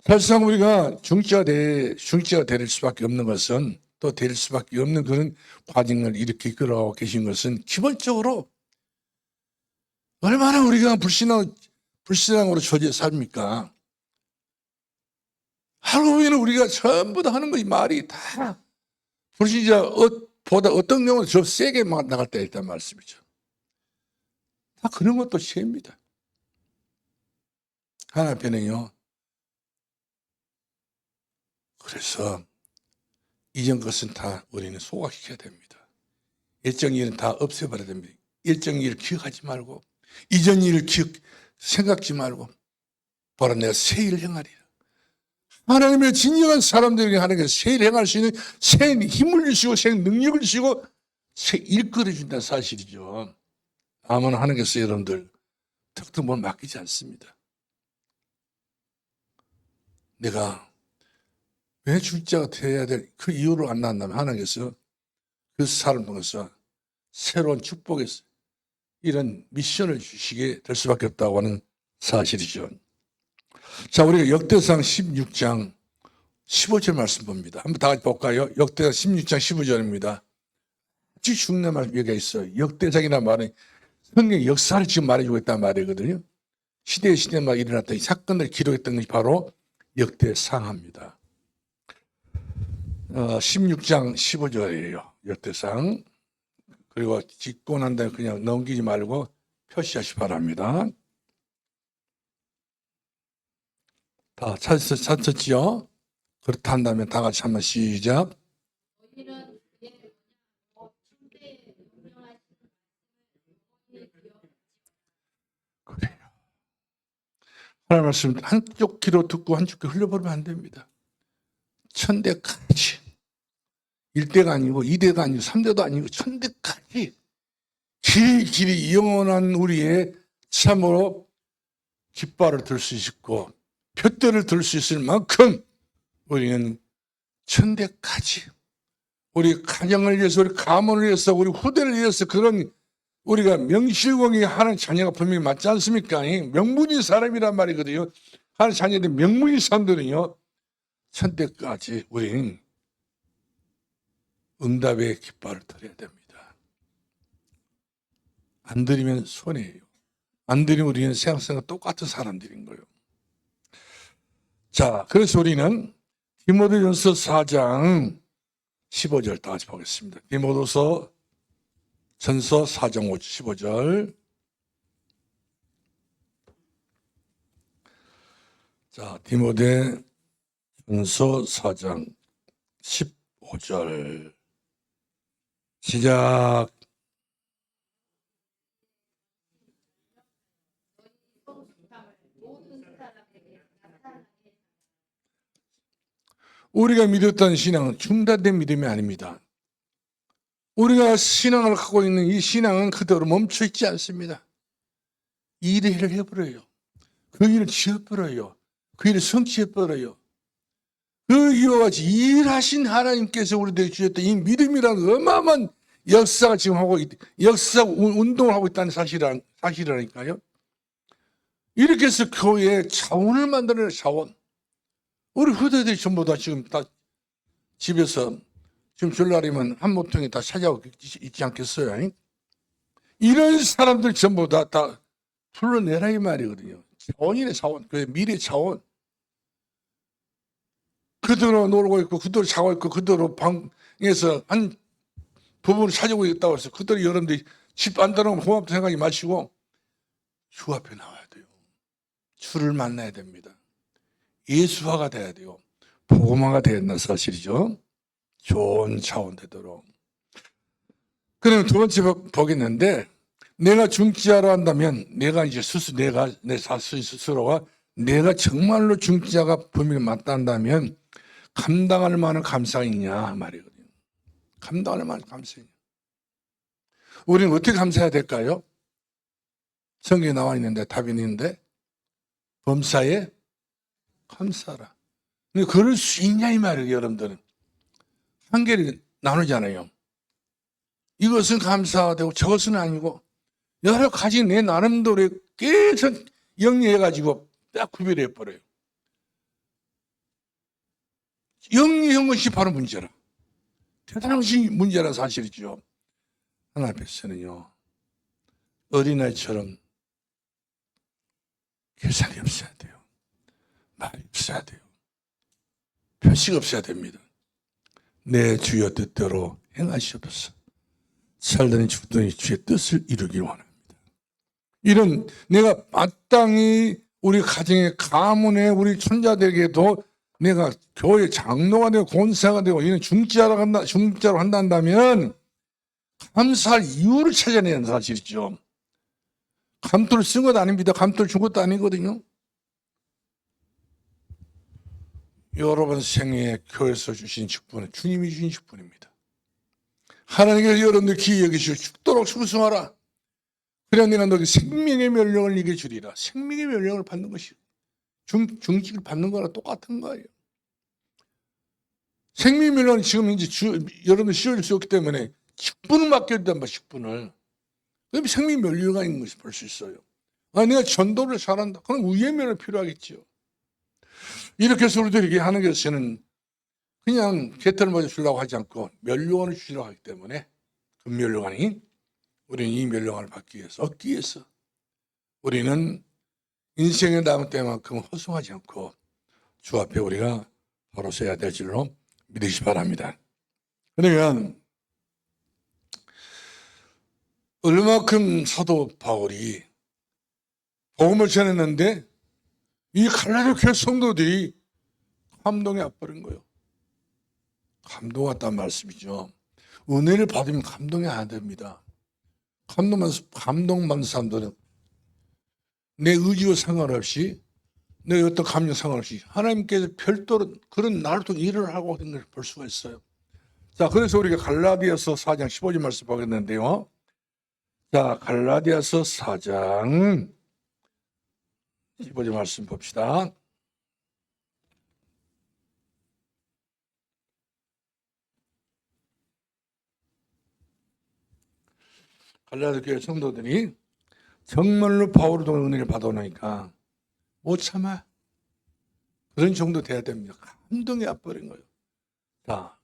사실상 우리가 중직자가 될 수밖에 없는 것은 또 될 수밖에 없는 그런 과정을 이렇게 이끌어가고 계신 것은 기본적으로 얼마나 우리가 불신앙으로 처지에 삽니까? 알고 보면 우리가 전부 다 하는 거지 말이 다 불신자보다 어떤 경우는 더 세게 나갈 때 있단 말씀이죠. 다 그런 것도 죄입니다. 하나님 앞에는요. 그래서 이전 것은 다 우리는 소각시켜야 됩니다. 일정 일은 다 없애버려야 됩니다. 일정 일을 기억하지 말고 이전 일을 생각지 말고 바로 내가 새 일을 행하리라. 하나님의 진정한 사람들에게 하나님께서 새 일을 행할 수 있는 새 힘을 주시고 새 능력을 주시고 새 일거리 준다는 사실이죠. 아무나 하나님께서 여러분들 특등을 맡기지 않습니다. 내가 왜 출자가 되어야 될 그 이유를 안 낳는다면 하나님께서 그 사람 통해서 새로운 축복의 이런 미션을 주시게 될 수밖에 없다고 하는 사실이죠. 자, 우리가 역대상 16장 15절 말씀 봅니다. 한번 다 같이 볼까요? 역대상 16장 15절입니다. 아주 중요한 말 여기가 있어요. 역대상이라는 말은 성경의 역사를 지금 말해주고 있다는 말이거든요. 시대마다 일어났던 이 사건을 기록했던 것이 바로 역대상합니다. 16장 15절이에요. 역대상. 그리고 짚고 난 다음에 그냥 넘기지 말고 표시하시 바랍니다. 다 찾았지요? 그렇다 한다면 다 같이 한번 시작. 그래요. 하나님 말씀 한쪽 귀로 듣고 한쪽 귀로 흘려버리면 안 됩니다. 천대까지 1대가 아니고 2대가 아니고 3대도 아니고 천대까지 길이 영원한 우리의 참으로 깃발을 들 수 있고 표대를 들 수 있을 만큼 우리는 천대까지 우리 가정을 위해서 우리 가문을 위해서 우리 후대를 위해서 그런 우리가 명실공히 하는 자녀가 분명히 맞지 않습니까? 명문인 사람이란 말이거든요. 하는 자녀들 명문인 사람들은요 천대까지 우리는 응답의 깃발을 들어야 됩니다. 안 들이면 손해예요. 안 들이면 우리는 세상과 똑같은 사람들인 거예요. 자, 그래서 우리는 디모데전서 4장 15절 다 같이 보겠습니다. 디모데전서 4장 15절. 자, 디모데전서 4장 15절 시작. 우리가 믿었던 신앙은 중단된 믿음이 아닙니다. 우리가 신앙을 갖고 있는 이 신앙은 그대로 멈춰 있지 않습니다. 일을 해버려요. 그 일을 지어버려요. 그 일을 성취해버려요. 그 이와 같이 일하신 하나님께서 우리들에게 주셨던 이 믿음이라는 어마어마한 역사가 지금 하고 역사 운동을 하고 있다는 사실이라니까요. 이렇게 해서 교회에 자원을 만드는 자원. 우리 후대들이 전부 다 지금 다 집에서 지금 주일날이면 한 모퉁이 다 찾아오고 있지 않겠어요? 이런 사람들 전부 다 불러내라 이 말이거든요. 자원이네 자원. 그 미래 자원. 그대로 놀고 있고 그대로 자고 있고 그대로 방에서 한 부부를 찾아오고 있다고 해서 그대로 여러분들이 집 안 들어가면 고맙다 생각하지 마시고 주 앞에 나와야 돼요. 주를 만나야 됩니다. 예수화가 돼야 돼요. 복음화가 돼야 된다는 사실이죠. 좋은 자원 되도록. 그러면 두 번째 보겠는데 내가 중지자로 한다면 내가 이제 내 스스로가 내가 정말로 중지자가 분명히 맞다면 감당할 만한 감사가 있냐 말이거든요. 감당할 만한 감사가 있냐. 우리는 어떻게 감사해야 될까요? 성경에 나와 있는데 답이 있는데 범사에 감사하라. 근데 그럴 수 있냐 이 말이에요. 여러분들은 한 개를 나누잖아요. 이것은 감사되고 저것은 아니고 여러 가지 내 나름대로 계속 영리해가지고 딱 구별해버려요. 영리한 것이 바로 문제라. 대단한 것이 문제라는 사실이죠. 하나님 앞에서는요. 어린아이처럼 계산이 없어야 돼요. 말이 없어야 돼요. 표시가 없어야 됩니다. 내 주여 뜻대로 행하시옵소서. 살더니 죽더니 주의 뜻을 이루길 원합니다. 이런 내가 마땅히 우리 가정의 가문에 우리 손자들에게도 내가 교회 장로가 되고 권사가 되고 이런 중지자로 한다면 감사할 이유를 찾아내는 사실이죠. 감투를 쓴 것도 아닙니다. 감투를 준 것도 아니거든요. 여러분 생애에 교회에서 주신 직분은 주님이 주신 직분입니다. 하나님께서 여러분들 귀히 여기시고 죽도록 충성하라. 그래야 내가 너에게 생명의 멸령을 이게 주리라. 생명의 멸령을 받는 것이 중직을 받는 거랑 똑같은 거예요. 생명의 멸령은 지금 이제 여러분들 씌워줄 수 없기 때문에 직분을 맡겨야 된단 직분을. 그럼 생명의 멸령가 있는 것을 볼 수 있어요. 내가 전도를 잘한다. 그럼 의의 멸령이 필요하겠죠. 이렇게 해서 우리들에게 하나님께서는 그냥 개털을 먼저 주려고 하지 않고 멸령을 주시려고 하기 때문에 그 멸령이 우리는 이 멸령을 얻기 위해서 우리는 인생의 남은 때만큼 허송하지 않고 주 앞에 우리가 바로 서야 될 줄로 믿으시 바랍니다. 그러면 얼마큼 사도 바울이 복음을 전했는데 이 갈라디아 교회 성도들이 감동에 앞버린 거예요. 감동받다는 말씀이죠. 은혜를 받으면 감동이 안 됩니다. 감동받는 사람들은 내 의지와 상관없이 내 어떤 감정 상관없이 하나님께서 별도로 그런 나를 통해 일을 하고 있는 걸 볼 수가 있어요. 자, 그래서 우리가 갈라디아서 4장 15절 말씀 보겠는데요. 자, 갈라디아서 4장 15절 말씀 봅시다. 갈라디아 교회 성도들이 정말로 바울을 통해 은혜를 받아오니까 못 참아. 그런 정도 돼야 됩니다. 감동이 앞버린 거예요. 자,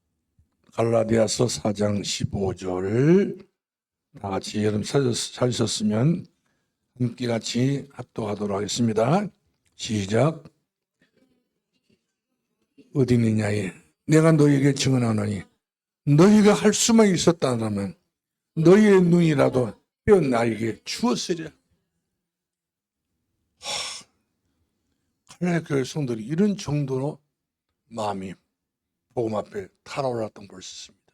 갈라디아서 4장 15절 다 같이 여러분 찾으셨으면 함께 같이 합독하도록 하겠습니다. 시작. 어디 있느냐에 내가 너희에게 증언하노니 너희가 할 수만 있었다면 너희의 눈이라도 뼈 나에게 주었으리라. 갈라디아 교회 성도들이 이런 정도로 마음이 복음 앞에 타올랐던 걸 볼 수 있습니다.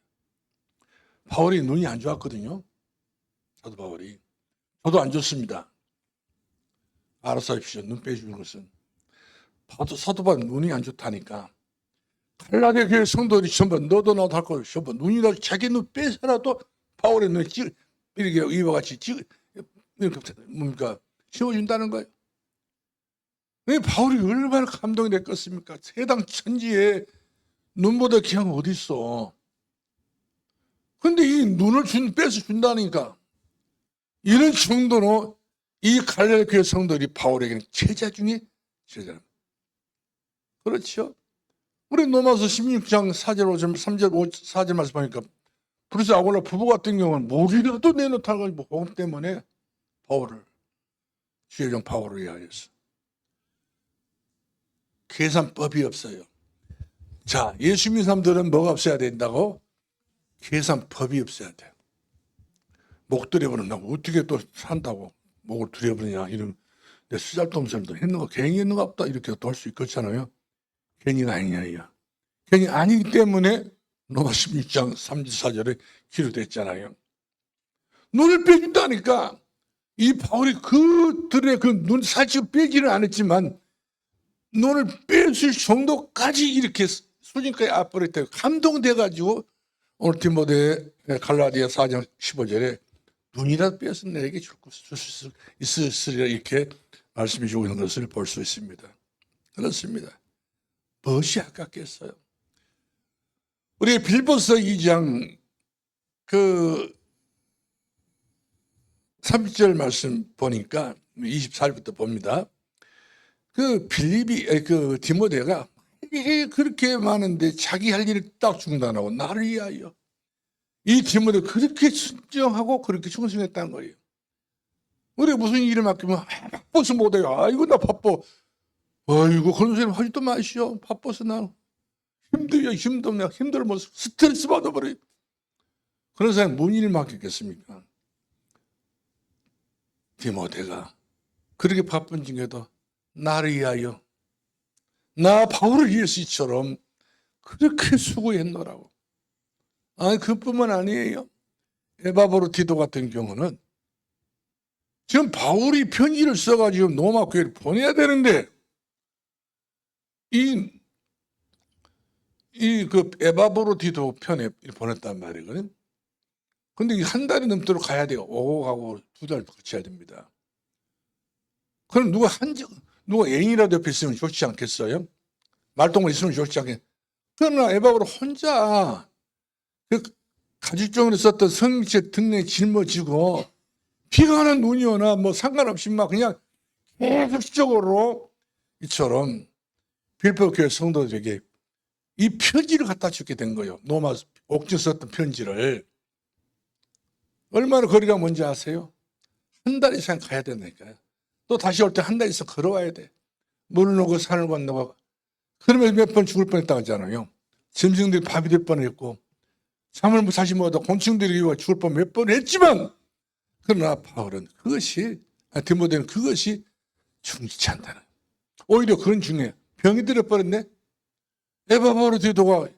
바울이 눈이 안 좋았거든요. 사도 바울이. 저도 안 좋습니다. 알아서 하십시오. 눈 빼주는 것은. 사도 바울 눈이 안 좋다니까. 갈라디아 교회 성도들이 전부 너도 나도 할 거예요. 전부 눈이라도 자기 눈 빼서라도 바울의 눈에 이렇게 이와 같이 이렇게 뭡니까 씌워준다는 거예요. 바울이 얼마나 감동이 됐겠습니까? 세상 천지에 눈보다 귀한 거 어디 있어? 근데 이 눈을 빼서 준다니까. 이런 정도로 이 갈라디아 교회 성도들이 바울에게는 제자 중에 제자. 그렇죠? 우리 로마서 16장 4절 5절 3절 4절 말씀 보니까 브루스 아골라 부부 같은 경우는 머리라도 내놓다가 복음 때문에 바울을 주의종 바울을 위하여서 계산법이 없어요. 자, 예수 믿는 사람들은 뭐가 없어야 된다고? 계산법이 없어야 돼요. 목 들여버린다고 어떻게 또 산다고 목을 들여버리냐 이런 내 쓰잘데없는 했는 거 괜히 했는 거 없다 이렇게 또 할 수 있겠잖아요. 괜히가 아니냐 이야. 괜히 아니기 때문에 로마 16장 3절 4절에 기록됐잖아요. 눈을 빼준다니까. 이 바울이 그들의 그 눈 살짝 빼지는 않았지만 눈을 뺄 정도까지 이렇게 수준까지 앞버릴 때 감동돼가지고 오늘 디모데 갈라디아 4장 15절에 눈이라도 빼서 내게 줄 수 있으리라 이렇게 말씀해 주고 있는 것을 볼 수 있습니다. 그렇습니다. 무엇이 아깝겠어요? 우리 빌보서 2장 그 30절 말씀 보니까 24절부터 봅니다. 그 그 디모데가 그렇게 많은데 자기 할 일을 딱 중단하고 나를 위하여 이 디모데 그렇게 순정하고 그렇게 충성했다는 거예요. 우리가 무슨 일을 맡기면 바빠서 못해요. 아이고 나 바빠. 아이고 그런 소리 하지도 마시오. 바빠서 나 힘들어 힘들어 뭐 스트레스 받아버려요. 그런 사람이 뭔 일을 맡겼겠습니까? 디모데가 그렇게 바쁜 중에도 나를 위하여 나 바울을 위해서 이처럼 그렇게 수고했노라고. 아니 그뿐만 아니에요. 에바브로 디도 같은 경우는 지금 바울이 편지를 써가지고 로마 교회를 보내야 되는데 그 에바브로디도 편에 보냈단 말이거든. 근데 한 달이 넘도록 가야 돼요. 오고 가고 2달 거쳐야 됩니다. 그럼 누가 애인이라도 옆에 있으면 좋지 않겠어요? 말동무 있으면 좋지 않겠어요? 그러나 에바브로 혼자 그 가죽종으로 썼던 성체 등에 짊어지고 비가 오나 눈이 오나 뭐 상관없이 막 그냥 계속적으로 이처럼 빌립보 교회 성도들에게 이 편지를 갖다 주게 된 거예요. 로마 옥중 썼던 편지를. 얼마나 거리가 먼지 아세요? 한 달 이상 가야 된다니까요. 또 다시 올 때 한 달 이상 걸어와야 돼. 물을 놓고 산을 건너고. 그러면서 몇 번 죽을 뻔했다고 하잖아요. 짐승들이 밥이 될 뻔했고 잠을 다시 못하다 곤충들이 죽을 뻔 몇 번 했지만 그러나 바울은 디모데는 그것이 중요치 않다는. 오히려 그런 중에 병이 들어버렸네. 에바바로 디도가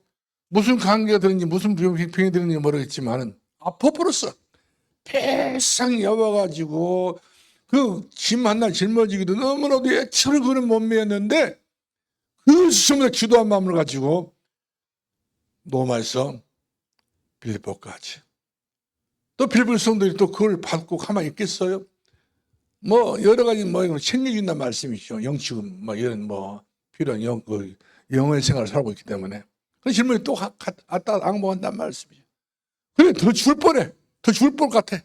무슨 관계가 들었는지 무슨 병이 들었는지 모르겠지만은 아파버렸어. 배상 여와가지고 그 짐 하나 짊어지기도 너무나도 애처를 그는 몸매였는데 그 수심으로 기도한 마음을 가지고 로마에서 빌립보까지. 또 빌립보 성도들이 또 그걸 받고 가만히 있겠어요? 뭐 여러 가지 뭐 챙겨준다는 말씀이죠. 영치금 뭐 이런 뭐 필요한 영어의 생활을 살고 있기 때문에 그 질문이 또 갖다 악몽한다는 말씀이죠. 그래 더 죽을 뻔해. 더 죽을 뻔 같아.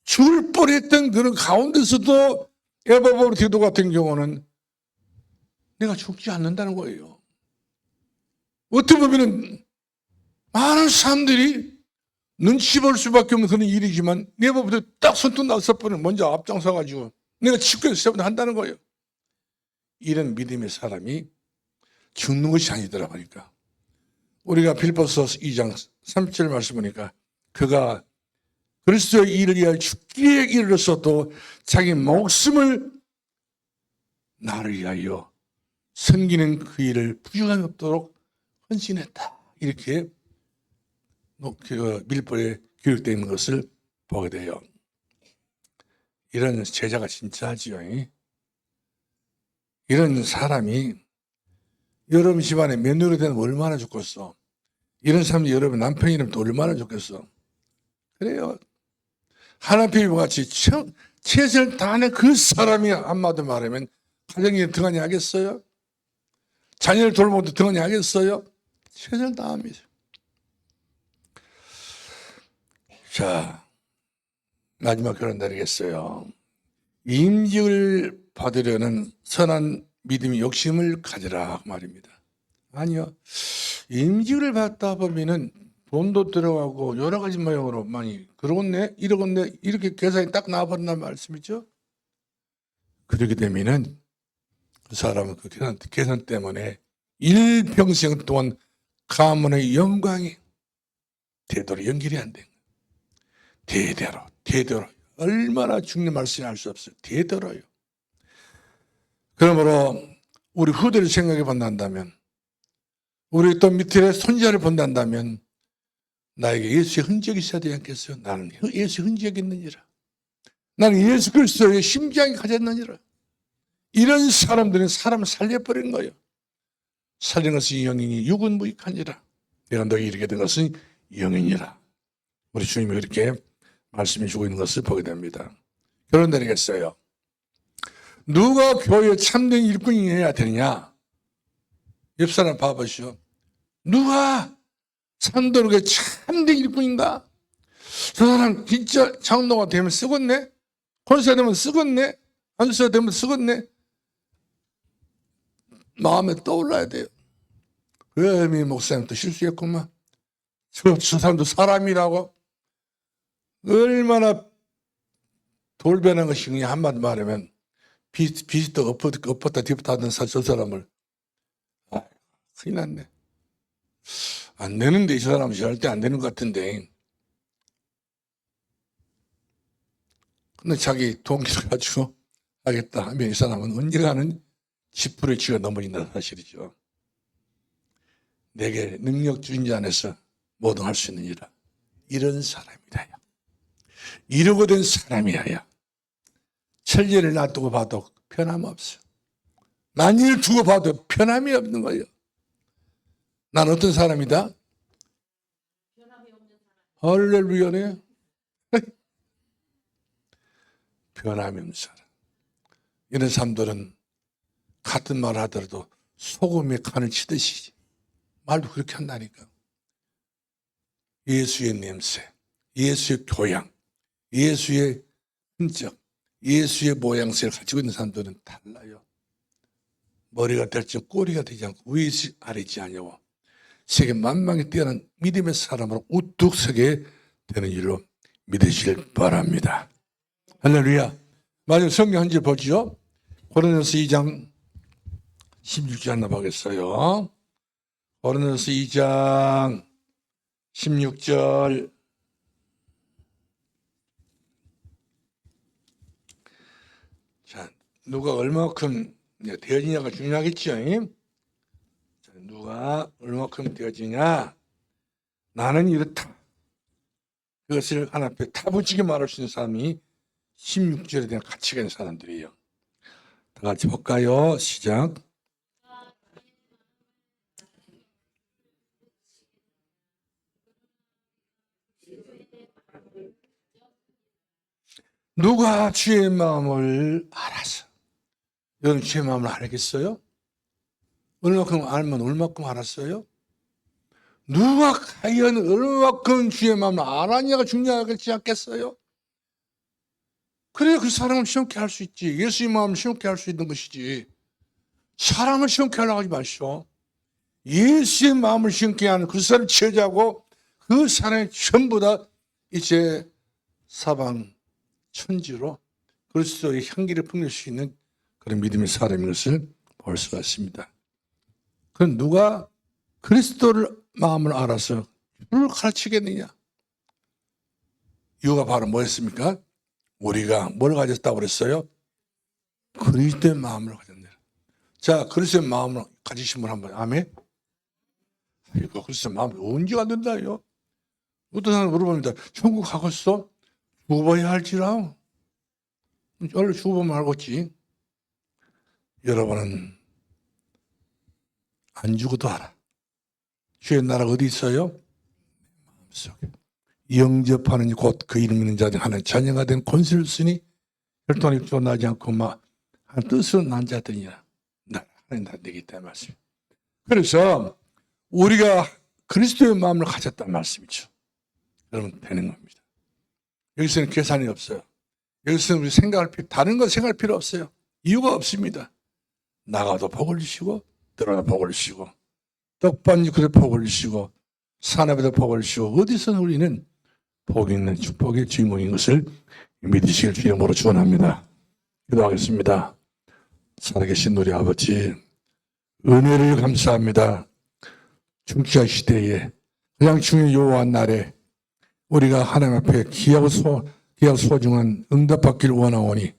죽을 뻔했던 그런 가운데서도 에바브로 디도 같은 경우는 내가 죽지 않는다는 거예요. 어떻게 보면은 많은 사람들이 눈치 볼 수밖에 없는 그런 일이지만 에바브로 딱 손톱 났을 뻔에 먼저 앞장서가지고 내가 지켜서 세번 한다는 거예요. 이런 믿음의 사람이 죽는 것이 아니더라 보니까 우리가 빌립보서 2장 37절 말씀 보니까 그가 그리스도의 일을 위하여 죽기에 이르렀어도 자기 목숨을 나를 위하여 섬기는 그 일을 부정함이 없도록 헌신했다. 이렇게 빌립보에 기록되어 있는 것을 보게 돼요. 이런 제자가 진짜 하지요. 이런 사람이 여러분 집안에 며느리 되면 얼마나 좋겠어. 이런 사람이 여러분 남편이 되면 또 얼마나 좋겠어. 그래요. 하나님과 같이 최선을 다하는 그 사람이 한마디 말하면 가정에 등한히 하겠어요? 자녀를 돌보도 등한히 하겠어요? 최선을 다합니다. 자, 마지막 결론 내리겠어요. 임직을 받으려는 선한 믿음의 욕심을 가지라 말입니다. 아니요. 임직을 받다 보면은 돈도 들어가고 여러 가지 모양으로 많이 그러겠네, 이러겠네, 이렇게 계산이 딱 나와버린다는 말씀이죠. 그렇게 되면은 그 사람은 그 계산 때문에 일평생 동안 가문의 영광이 대대로 연결이 안 된 거예요. 대대로 얼마나 중요한 말씀인지 알 수 없어요. 대대로요. 그러므로 우리 후대를 생각해 본다면, 우리 또 밑에 손자를 본다면 나에게 예수의 흔적이 있어야 되지 않겠어요? 나는 예수의 흔적이 있느니라. 나는 예수 그리스도의 심장이 가졌느니라. 이런 사람들은 사람을 살려버린 거예요. 살린 것은 영이니 육은 무익하니라. 내가 너희 이르게 된 것은 영이니라. 우리 주님이 그렇게 말씀해 주고 있는 것을 보게 됩니다. 결론 내리겠어요. 누가 교회 참된 일꾼이어야 되느냐? 옆 사람 봐보시오. 누가 산도르게 참된 일꾼인가? 저 사람 진짜 장로가 되면 쓰겄네? 권사 되면 쓰겄네? 안수사 되면 쓰겄네? 마음에 떠올라야 돼요. 왜 목사님 또 실수했구만. 저 사람도 사람이라고. 얼마나 돌변한 것이 그냥 한마디 말하면 비슷도 엎었다 뒤엎다 하던 저 사람을 큰일 났네. 안 되는데 이 사람은 절대 안 되는 것 같은데. 근데 자기 동기를 가지고 하겠다 하면 이 사람은 언젠가는 10%의 쥐가 넘어진다는 사실이죠. 내게 능력 주신 자 안에서 모든 할 수 있느니라. 이런 사람이다. 이러고 된 사람이야. 천리를 놔두고 봐도 변함없어요. 만일 두고 봐도 변함이 없는 거예요. 난 어떤 사람이다? 할렐루야네. 변함이 없는 사람. 이런 사람들은 같은 말 하더라도 소금에 간을 치듯이 말도 그렇게 한다니까. 예수의 냄새, 예수의 교양, 예수의 흔적, 예수의 모양새를 가지고 있는 사람들은 달라요. 머리가 될지 꼬리가 되지 않고 위시 아래지 아니고 세계 만방에 뛰어난 믿음의 사람으로 우뚝 서게 되는 일로 믿으시길 바랍니다. 할렐루야. 마지막 성경 한 절 보죠. 고린도서 2장 16절 하나 보겠어요. 고린도서 2장 16절. 자, 누가 얼마큼 되어지냐가 중요하겠죠. 자, 누가 얼마큼 되어지냐. 나는 이렇다. 그것을 하나 앞에 타부지게 말할 수 있는 사람이 16절에 대한 가치가 있는 사람들이에요. 다 같이 볼까요? 시작. 누가 주의 마음을 알아서. 여러분 주의 마음을 알겠어요? 얼마큼 알면 얼마큼 알았어요? 누가 과연 얼마큼 주의 마음을 알았냐가 중요하겠지 않겠어요? 그래야 그 사람을 시험케 할 수 있지. 예수의 마음을 시험케 할 수 있는 것이지. 사람을 시험케 하려고 하지 마시오. 예수의 마음을 시험케 하는 그 사람을 취하자고 그 사람이 전부 다 이제 사방 천지로 그리스도의 향기를 풍길 수 있는 그런 믿음의 사람인 것을 볼 수가 있습니다. 그럼 누가 그리스도를 마음을 알아서 누를 가르치겠느냐? 이유가 바로 뭐였습니까? 우리가 뭘 가졌다고 그랬어요? 그리스도의 마음을 가졌네. 자, 그리스도의 마음을 가지신 분 한번 아멘? 이거 그리스도의 마음이 언제 갖는다요? 어떤 사람 물어봅니다. 천국 가겠어? 죽어봐야 할지라. 얼른 죽어보면 알겠지. 여러분은 안 죽어도 알아. 주의 나라가 어디 있어요? 마음속에. 영접하는 곧 그 이름 있는 자들 하나님 자녀가 된 권세를 쓰니 혈통이 나지 않고 막 뜻으로 난 자들이냐. 하나님 다 되겠다는 말씀. 그래서 우리가 그리스도의 마음을 가졌다는 말씀이죠. 여러분 되는 겁니다. 여기서는 계산이 없어요. 여기서는 우리 다른 건 생각할 필요 없어요. 이유가 없습니다. 나가도 복을 주시고 들어가도 복을 주시고 떡반죽에도 복을 주시고 산업에도 복을 주시고 어디서는 우리는 복 있는 축복의 주인공인 것을 믿으시길 주 이름으로 축원합니다. 기도하겠습니다. 살아계신 우리 아버지 은혜를 감사합니다. 중차 시대에 가장 중요한 요한 날에 우리가 하나님 앞에 귀하고 소중한 응답받기를 원하오니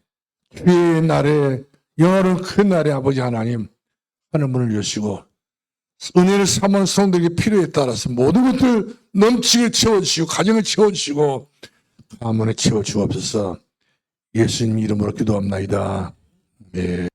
주의 날에 영원한 큰 날에 아버지 하나님 하늘 문을 여시고 은혜를 삼은 성도에게 필요에 따라서 모든 것들 넘치게 채워주시고 가정을 채워주시고 가문에 채워주옵소서. 예수님 이름으로 기도합나이다. 네.